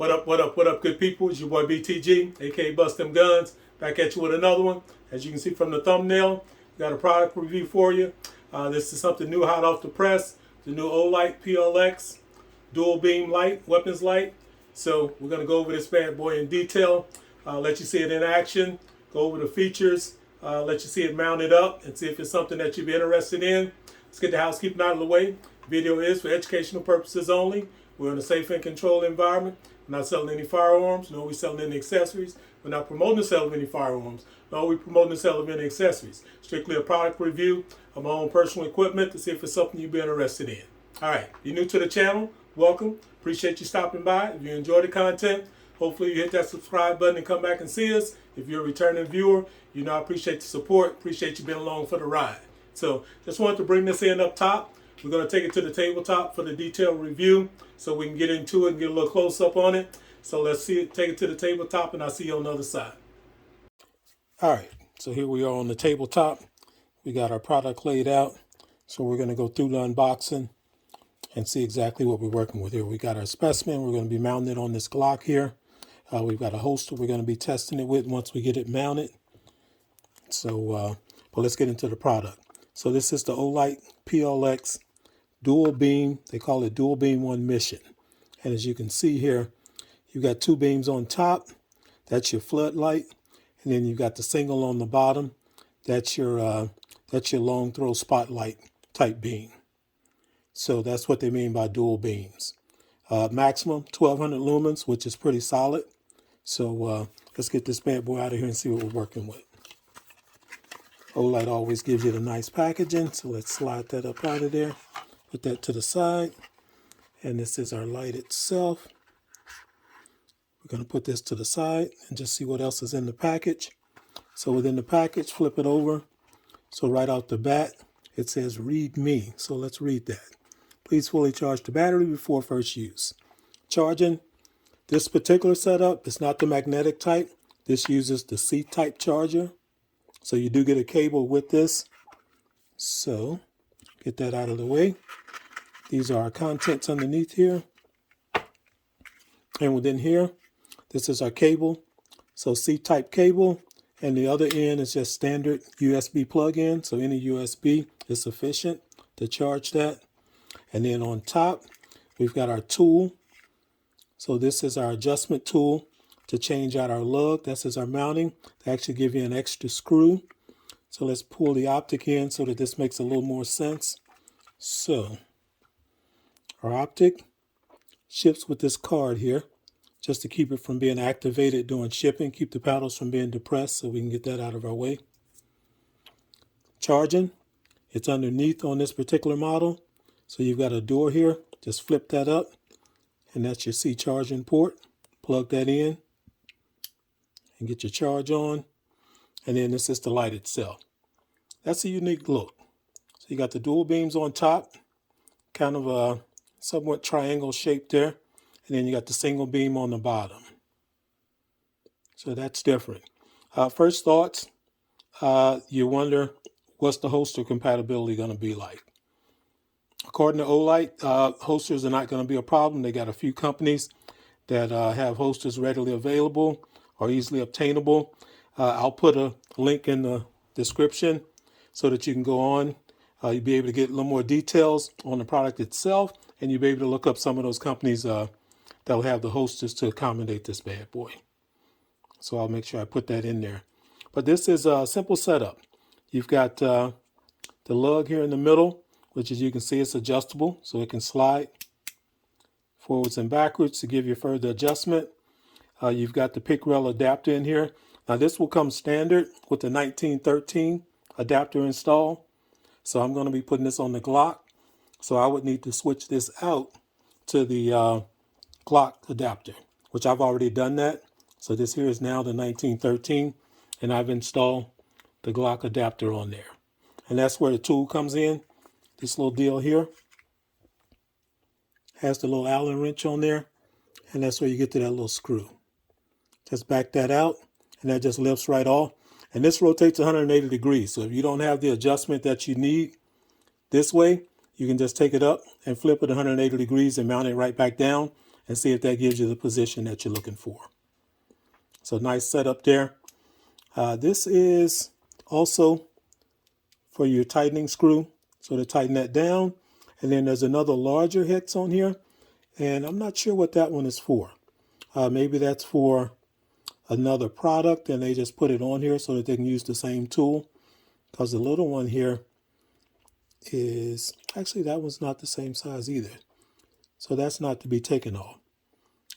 What up, good people? It's your boy BTG, aka Bust Them Guns, back at you with another one. As you can see from the thumbnail, we got a product review for you. This is something new, hot off the press, the new Olight PLX dual beam light, weapons light. So we're going to go over this bad boy in detail, let you see it in action, go over the features, let you see it mounted up, and see if it's something that you'd be interested in. Let's get the housekeeping out of the way. Video is for educational purposes only. We're in a safe and controlled environment. We're not selling any firearms, nor are we selling any accessories. We're not promoting the sale of any firearms, nor are we promoting the sale of any accessories. Strictly a product review of my own personal equipment to see if it's something you'd be interested in. All right, if you're new to the channel, welcome. Appreciate you stopping by. If you enjoy the content, hopefully you hit that subscribe button and come back and see us. If you're a returning viewer, you know I appreciate the support. Appreciate you being along for the ride. So just wanted to bring this in up top. We're going to take it to the tabletop for the detailed review so we can get into it and get a little close up on it. So let's see it, take it to the tabletop, and I'll see you on the other side. All right, so here we are on the tabletop. We got our product laid out. So we're going to go through the unboxing and see exactly what we're working with here. We got our specimen. We're going to be mounting it on this Glock here. We've got a holster we're going to be testing it with once we get it mounted. So, but let's get into the product. So this is the Olight PLX dual beam. They call it dual beam one mission. And as you can see here, you've got two beams on top. That's your floodlight. And then you've got the single on the bottom. That's your long throw spotlight type beam. So that's what they mean by dual beams. Maximum 1200 lumens, which is pretty solid. So let's get this bad boy out of here and see what we're working with. Olight always gives you the nice packaging. So let's slide that up out of there. Put that to the side. And this is our light itself. We're going to put this to the side and just see what else is in the package. So within the package, flip it over. So right out the bat, it says read me. So let's read that. Please fully charge the battery before first use. Charging. This particular setup is not the magnetic type. This uses the C-type charger. So you do get a cable with this. So get that out of the way. These are our contents underneath here. And within here, this is our cable. So C-type cable. And the other end is just standard USB plug-in. So any USB is sufficient to charge that. And then on top, we've got our tool. So this is our adjustment tool to change out our lug. This is our mounting to actually give you an extra screw. So let's pull the optic in so that this makes a little more sense. So our optic ships with this card here, just to keep it from being activated during shipping, keep the paddles from being depressed so we can get that out of our way. Charging, it's underneath on this particular model. So you've got a door here, just flip that up, and that's your C charging port. Plug that in and get your charge on. And then this is the light itself. That's a unique look. So you got the dual beams on top, kind of a somewhat triangle shape there. And then you got the single beam on the bottom. So that's different. First thoughts, you wonder what's the holster compatibility going to be like. According to Olight, holsters are not going to be a problem. They got a few companies that have holsters readily available or easily obtainable. I'll put a link in the description so that you can go on. You'll be able to get a little more details on the product itself, and you'll be able to look up some of those companies that'll have the holsters to accommodate this bad boy. So I'll make sure I put that in there. But this is a simple setup. You've got the lug here in the middle, which as you can see, it's adjustable, so it can slide forwards and backwards to give you further adjustment. You've got the pick rail adapter in here. Now this will come standard with the 1913 adapter installed. So I'm going to be putting this on the Glock. So I would need to switch this out to the Glock adapter, which I've already done that. So this here is now the 1913, and I've installed the Glock adapter on there. And that's where the tool comes in. This little deal here has the little Allen wrench on there, and that's where you get to that little screw. Just back that out, and that just lifts right off. And this rotates 180 degrees. So if you don't have the adjustment that you need this way, you can just take it up and flip it 180 degrees and mount it right back down. and see if that gives you the position that you're looking for. So nice setup there. This is also for your tightening screw. So to tighten that down. And then there's another larger hex on here. And I'm not sure what that one is for. Maybe that's for another product and they just put it on here so that they can use the same tool. Because the little one here is, actually that one's not the same size either. So that's not to be taken off.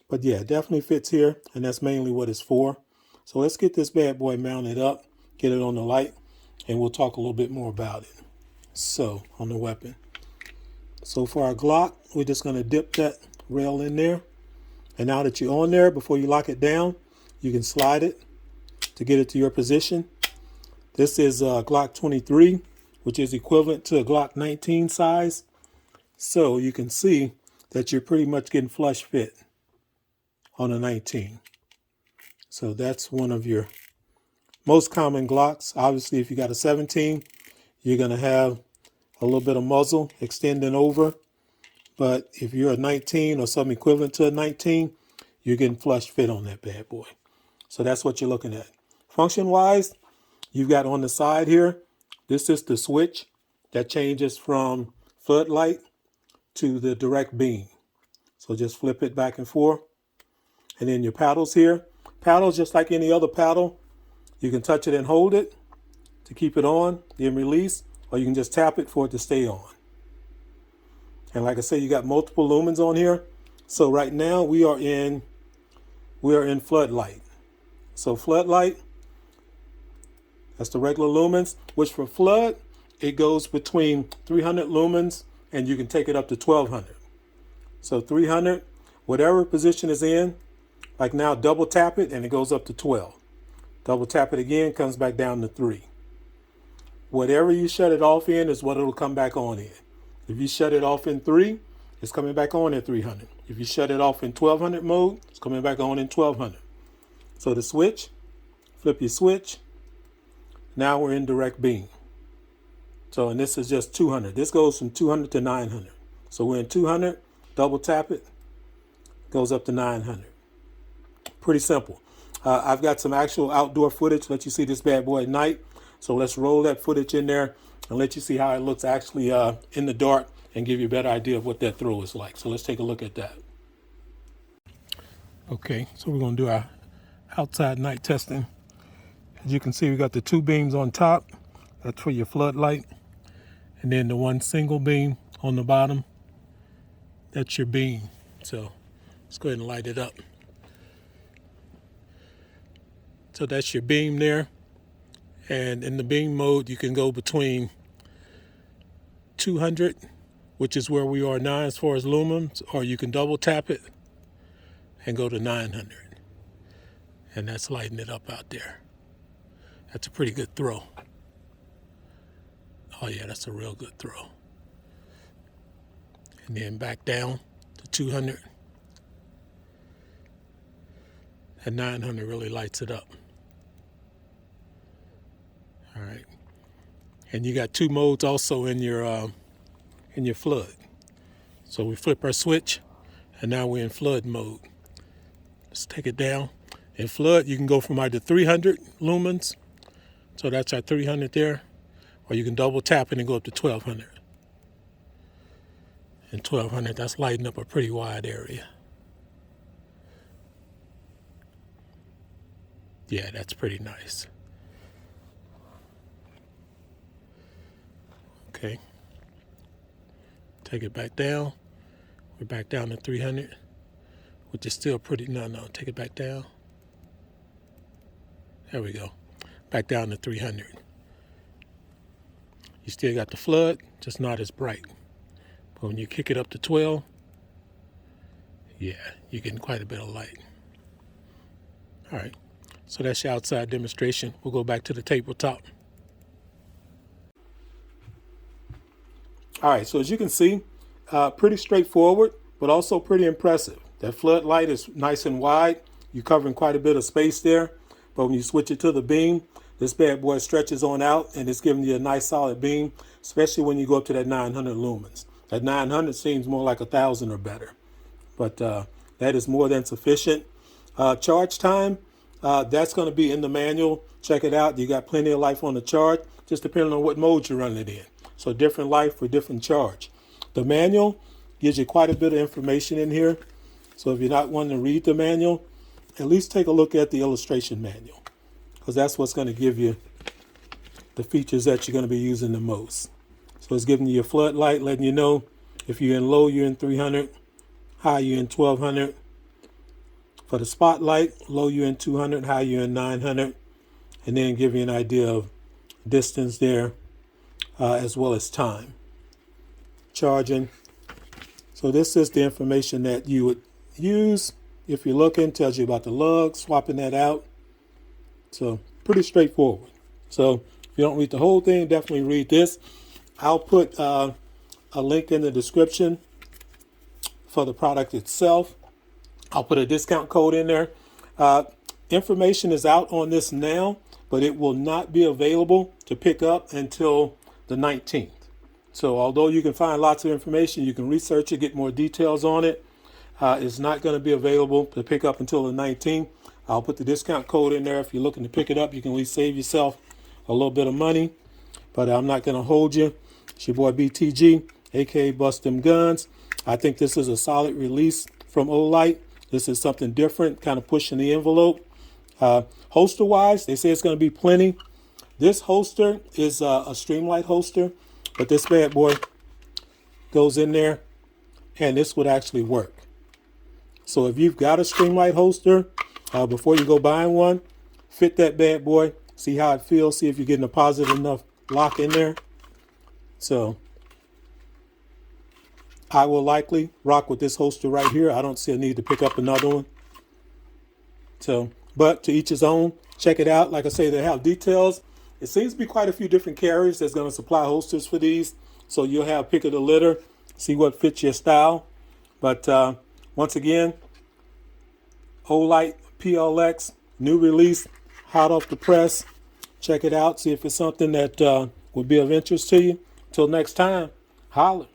But yeah, it definitely fits here, and that's mainly what it's for. So let's get this bad boy mounted up, get it on the light, and we'll talk a little bit more about it. So, on the weapon. So for our Glock, we're just going to dip that rail in there. And now that you're on there, before you lock it down, you can slide it to get it to your position. This is Glock 23, which is equivalent to a Glock 19 size. So you can see that you're pretty much getting flush fit on a 19. So that's one of your most common Glocks. Obviously, if you got a 17, you're going to have a little bit of muzzle extending over. But if you're a 19 or something equivalent to a 19, you're getting flush fit on that bad boy. So that's what you're looking at. Function-wise, you've got on the side here, this is the switch that changes from floodlight to the direct beam. So just flip it back and forth. And then your paddles here. Paddles, just like any other paddle, you can touch it and hold it to keep it on, then release, or you can just tap it for it to stay on. And like I said, you got multiple lumens on here. So right now we are in floodlight. So floodlight, that's the regular lumens, which for flood, it goes between 300 lumens and you can take it up to 1200. So 300, whatever position is in, like now double tap it and it goes up to 12. Double tap it again, comes back down to 3. Whatever you shut it off in is what it'll come back on in. If you shut it off in 3, it's coming back on at 300. If you shut it off in 1200 mode, it's coming back on in 1200. So the switch, flip your switch. Now we're in direct beam. So, and this is just 200. This goes from 200 to 900. So we're in 200, double tap it, goes up to 900. Pretty simple. I've got some actual outdoor footage, let you see this bad boy at night. So let's roll that footage in there and let you see how it looks actually in the dark and give you a better idea of what that throw is like. So let's take a look at that. Okay, so we're going to do our outside night testing. As you can see, we got the 2 beams on top. That's for your floodlight. And then the 1 single beam on the bottom. That's your beam. So let's go ahead and light it up. So that's your beam there. And in the beam mode, you can go between 200, which is where we are now as far as lumens, or you can double tap it and go to 900. And that's lighting it up out there. That's a pretty good throw. Oh yeah, that's a real good throw. And then back down to 200. And 900 really lights it up. All right. And you got 2 modes also in your flood. So we flip our switch and now we're in flood mode. Let's take it down. In flood, you can go from either 300 lumens. So that's our 300 there. Or you can double tap it and go up to 1200. And 1200, that's lighting up a pretty wide area. Yeah, that's pretty nice. Okay. Take it back down. We're back down to 300, which is still pretty, no, take it back down. There we go. Back down to 300. You still got the flood, just not as bright. But when you kick it up to 12, yeah, you're getting quite a bit of light. All right, so that's your outside demonstration. We'll go back to the tabletop. All right, so as you can see, pretty straightforward, but also pretty impressive. That floodlight is nice and wide. You're covering quite a bit of space there. But when you switch it to the beam, this bad boy stretches on out and it's giving you a nice solid beam, especially when you go up to that 900 lumens. That 900 seems more like 1,000 or better. But That is more than sufficient. Charge time, that's going to be in the manual. Check it out. You got plenty of life on the charge, just depending on what mode you're running it in. So different life for different charge. The manual gives you quite a bit of information in here. So if you're not wanting to read the manual, at least take a look at the illustration manual, because that's what's going to give you the features that you're going to be using the most. So it's giving you your floodlight, letting you know if you're in low, you're in 300, high, you're in 1200. For the spotlight, low, you're in 200, high, you're in 900. And then give you an idea of distance there, as well as time. Charging. So this is the information that you would use if you're looking. Tells you about the lug, swapping that out. So pretty straightforward. So if you don't read the whole thing, definitely read this. I'll put a link in the description for the product itself. I'll put a discount code in there. Information is out on this now, but it will not be available to pick up until the 19th. So although you can find lots of information, you can research it, get more details on it. It's not going to be available to pick up until the 19th. I'll put the discount code in there. If you're looking to pick it up, you can at least save yourself a little bit of money. But I'm not going to hold you. It's your boy BTG, aka Bust Them Guns. I think this is a solid release from Olight. This is something different, kind of pushing the envelope. Holster wise, they say it's going to be plenty. This holster is a Streamlight holster, but this bad boy goes in there and this would actually work. So if you've got a Streamlight holster, before you go buying one, fit that bad boy, see how it feels, see if you're getting a positive enough lock in there. So I will likely rock with this holster right here. I don't see a need to pick up another one. So, but to each his own. Check it out. Like I say, they have details. It seems to be quite a few different carriers that's going to supply holsters for these. So you'll have pick of the litter, see what fits your style. But once again, Olight PLX, new release, hot off the press. Check it out. See if it's something that would be of interest to you. Till next time, holler.